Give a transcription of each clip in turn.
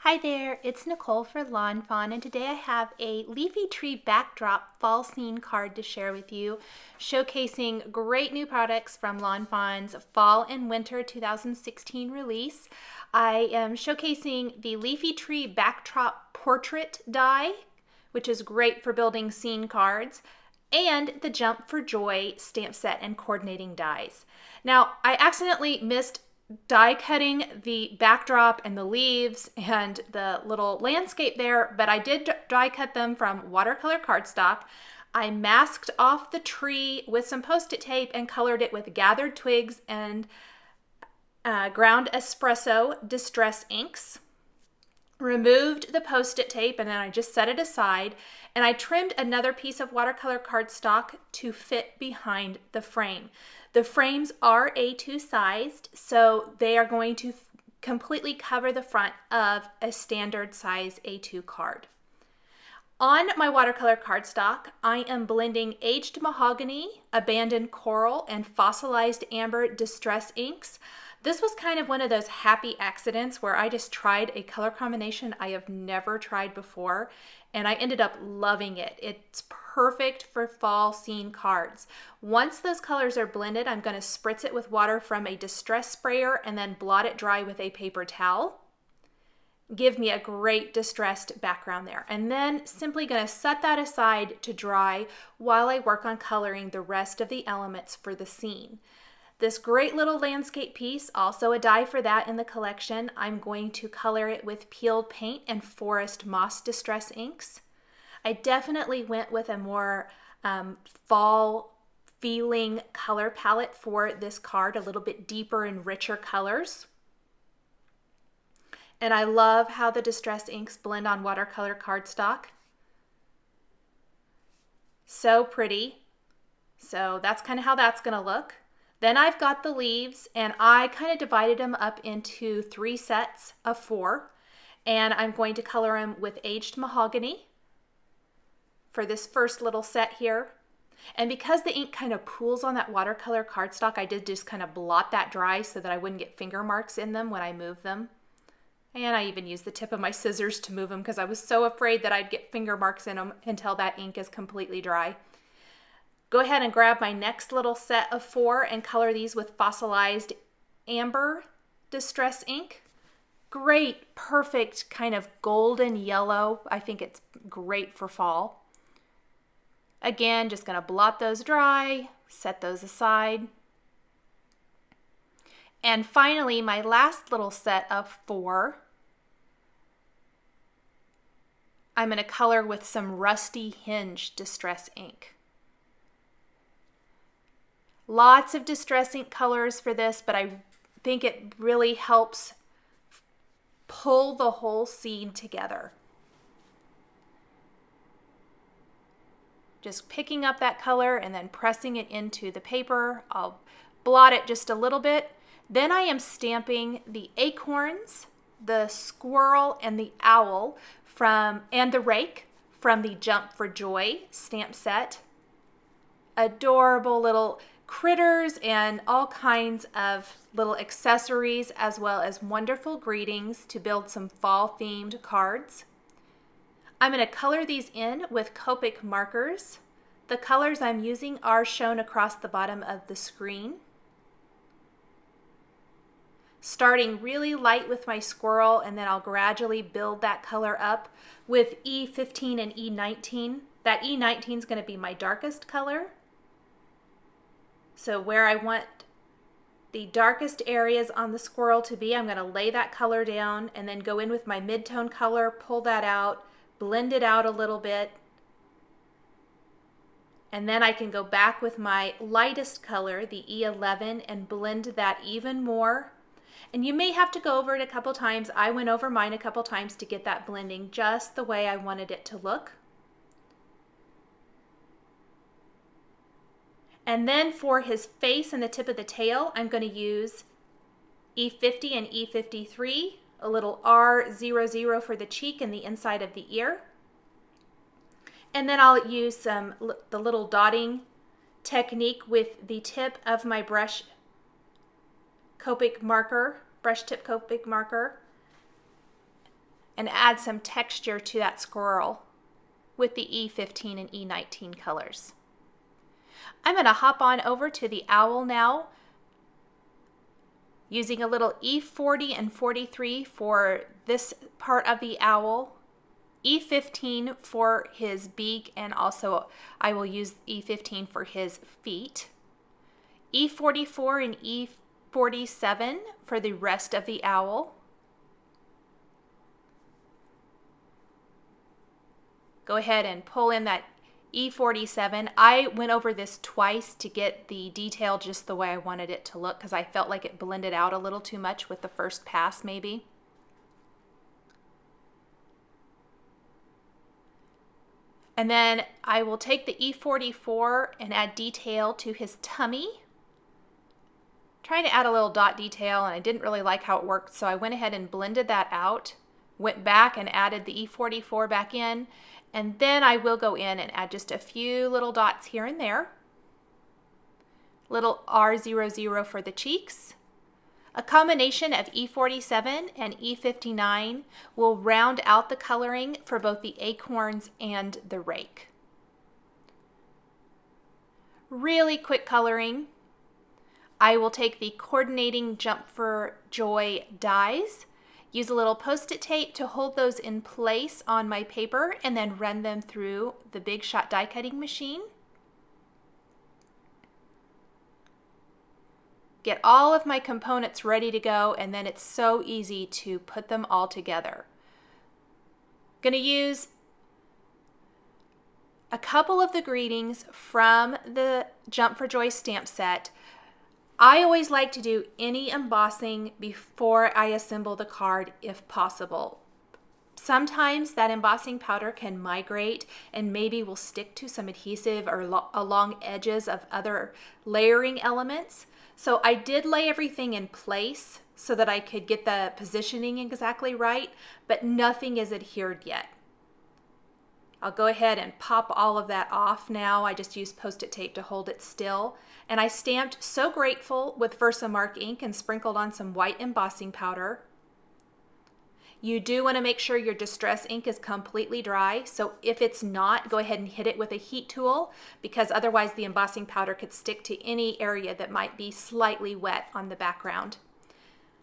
Hi there, it's Nicole for Lawn Fawn, and today I have a leafy tree backdrop fall scene card to share with you, showcasing great new products from Lawn Fawn's Fall and Winter 2016 release. I am showcasing the leafy tree backdrop portrait die, which is great for building scene cards, and the Jump for Joy stamp set and coordinating dies. Now, I accidentally missed die cutting the backdrop and the leaves and the little landscape there, but I did die cut them from watercolor cardstock. I masked off the tree with some post-it tape and colored it with gathered twigs and ground espresso distress inks. Removed the post-it tape and then I just set it aside, and I trimmed another piece of watercolor cardstock to fit behind the frame. The frames are A2 sized, so they are going to completely cover the front of a standard size A2 card. On my watercolor cardstock, I am blending aged mahogany, abandoned coral, and fossilized amber distress inks. This was kind of one of those happy accidents where I just tried a color combination I have never tried before, and I ended up loving it. It's perfect for fall scene cards. Once those colors are blended, I'm going to spritz it with water from a distress sprayer and then blot it dry with a paper towel. Give me a great distressed background there. And then simply going to set that aside to dry while I work on coloring the rest of the elements for the scene. This great little landscape piece, also a die for that in the collection, I'm going to color it with peeled paint and forest moss distress inks. I definitely went with a more fall feeling color palette for this card, a little bit deeper and richer colors. And I love how the distress inks blend on watercolor cardstock. So pretty. So that's kind of how that's going to look. Then I've got the leaves, and I kind of divided them up into 3 sets of 4. And I'm going to color them with aged mahogany for this first little set here. And because the ink kind of pools on that watercolor cardstock, I did just kind of blot that dry so that I wouldn't get finger marks in them when I move them. And I even used the tip of my scissors to move them because I was so afraid that I'd get finger marks in them until that ink is completely dry. Go ahead and grab my next little set of 4 and color these with fossilized amber distress ink. Great, perfect kind of golden yellow. I think it's great for fall. Again, just going to blot those dry, set those aside. And finally, my last little set of 4, I'm going to color with some rusty hinge distress ink. Lots of distress ink colors for this, but I think it really helps pull the whole scene together. Just picking up that color and then pressing it into the paper. I'll blot it just a little bit. Then I am stamping the acorns, the squirrel, and the owl and the rake from the Jump for Joy stamp set. Adorable little critters and all kinds of little accessories, as well as wonderful greetings to build some fall themed cards. I'm going to color these in with Copic markers. The colors I'm using are shown across the bottom of the screen. Starting really light with my squirrel, and then I'll gradually build that color up with E15 and E19. That E19 is going to be my darkest color. So where I want the darkest areas on the squirrel to be, I'm going to lay that color down and then go in with my mid-tone color, pull that out, blend it out a little bit. And then I can go back with my lightest color, the E11, and blend that even more. And you may have to go over it a couple times. I went over mine a couple times to get that blending just the way I wanted it to look. And then for his face and the tip of the tail, I'm going to use E50 and E53, a little R00 for the cheek and the inside of the ear. And then I'll use the little dotting technique with the tip of my brush tip Copic marker, and add some texture to that squirrel with the E15 and E19 colors. I'm going to hop on over to the owl now, using a little E40 and 43 for this part of the owl, E15 for his beak, and also I will use E15 for his feet, E44 and E47 for the rest of the owl. Go ahead and pull in that E47. I went over this twice to get the detail just the way I wanted it to look because I felt like it blended out a little too much with the first pass maybe. And then I will take the E44 and add detail to his tummy. Trying to add a little dot detail, and I didn't really like how it worked, so I went ahead and blended that out, went back and added the E44 back in, and then I will go in and add just a few little dots here and there. Little R00 for the cheeks. A combination of E47 and E59 will round out the coloring for both the acorns and the rake. Really quick coloring. I will take the coordinating Jump for Joy dies, use a little Post-it tape to hold those in place on my paper, and then run them through the Big Shot die cutting machine. Get all of my components ready to go, and then it's so easy to put them all together. I'm going to use a couple of the greetings from the Jump for Joy stamp set. I always like to do any embossing before I assemble the card if possible. Sometimes that embossing powder can migrate and maybe will stick to some adhesive or along edges of other layering elements. So I did lay everything in place so that I could get the positioning exactly right, but nothing is adhered yet. I'll go ahead and pop all of that off now. I just used Post-it tape to hold it still. And I stamped So Grateful with Versamark ink and sprinkled on some white embossing powder. You do want to make sure your distress ink is completely dry. So if it's not, go ahead and hit it with a heat tool because otherwise the embossing powder could stick to any area that might be slightly wet on the background.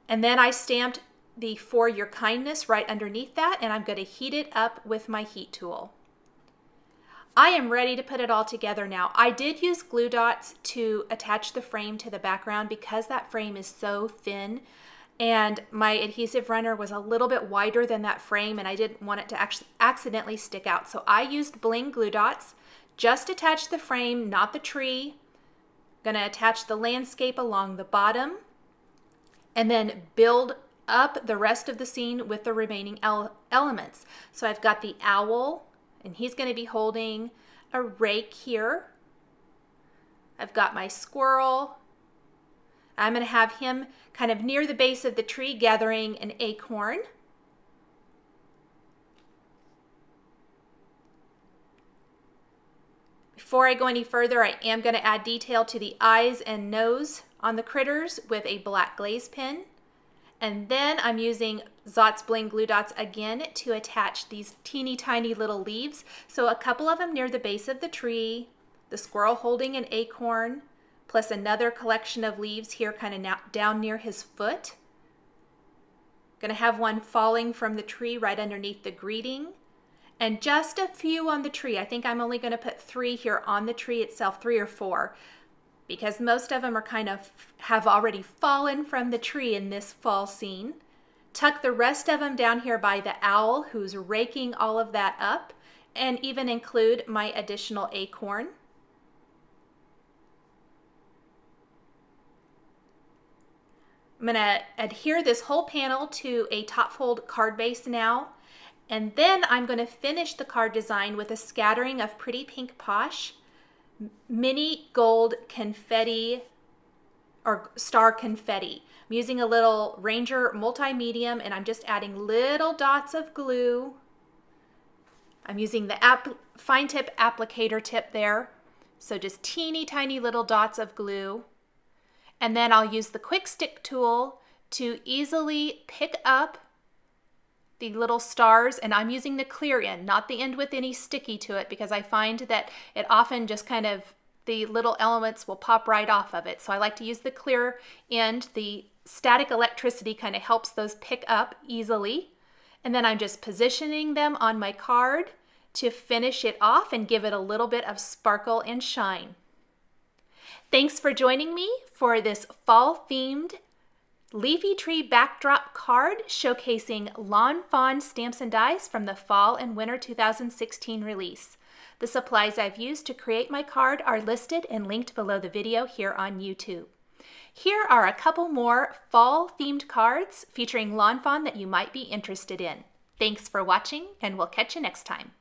And then I stamped the For Your Kindness right underneath that, and I'm going to heat it up with my heat tool. I am ready to put it all together now. I did use glue dots to attach the frame to the background because that frame is so thin and my adhesive runner was a little bit wider than that frame and I didn't want it to actually accidentally stick out. So I used bling glue dots, just attach the frame, not the tree. I'm going to attach the landscape along the bottom and then build up the rest of the scene with the remaining elements. So I've got the owl, and he's going to be holding a rake here. I've got my squirrel. I'm going to have him kind of near the base of the tree gathering an acorn. Before I go any further, I am going to add detail to the eyes and nose on the critters with a black glaze pen. And then I'm using Zot's Bling Glue Dots again to attach these teeny tiny little leaves. So a couple of them near the base of the tree, the squirrel holding an acorn, plus another collection of leaves here kind of down near his foot. Gonna have one falling from the tree right underneath the greeting. And just a few on the tree. I think I'm only gonna put 3 here on the tree itself, 3 or 4. Because most of them are kind of have already fallen from the tree in this fall scene. Tuck the rest of them down here by the owl who's raking all of that up, and even include my additional acorn. I'm going to adhere this whole panel to a top fold card base now, and then I'm going to finish the card design with a scattering of Pretty Pink Posh, mini gold confetti or star confetti. I'm using a little Ranger multi-medium and I'm just adding little dots of glue. I'm using the fine tip applicator tip there. So just teeny tiny little dots of glue. And then I'll use the quick stick tool to easily pick up the little stars, and I'm using the clear end, not the end with any sticky to it, because I find that it often just kind of, the little elements will pop right off of it. So I like to use the clear end. The static electricity kind of helps those pick up easily. And then I'm just positioning them on my card to finish it off and give it a little bit of sparkle and shine. Thanks for joining me for this fall-themed leafy tree backdrop card showcasing Lawn Fawn stamps and dies from the Fall and Winter 2016 release. The supplies I've used to create my card are listed and linked below the video here on YouTube. Here are a couple more fall-themed cards featuring Lawn Fawn that you might be interested in. Thanks for watching, and we'll catch you next time.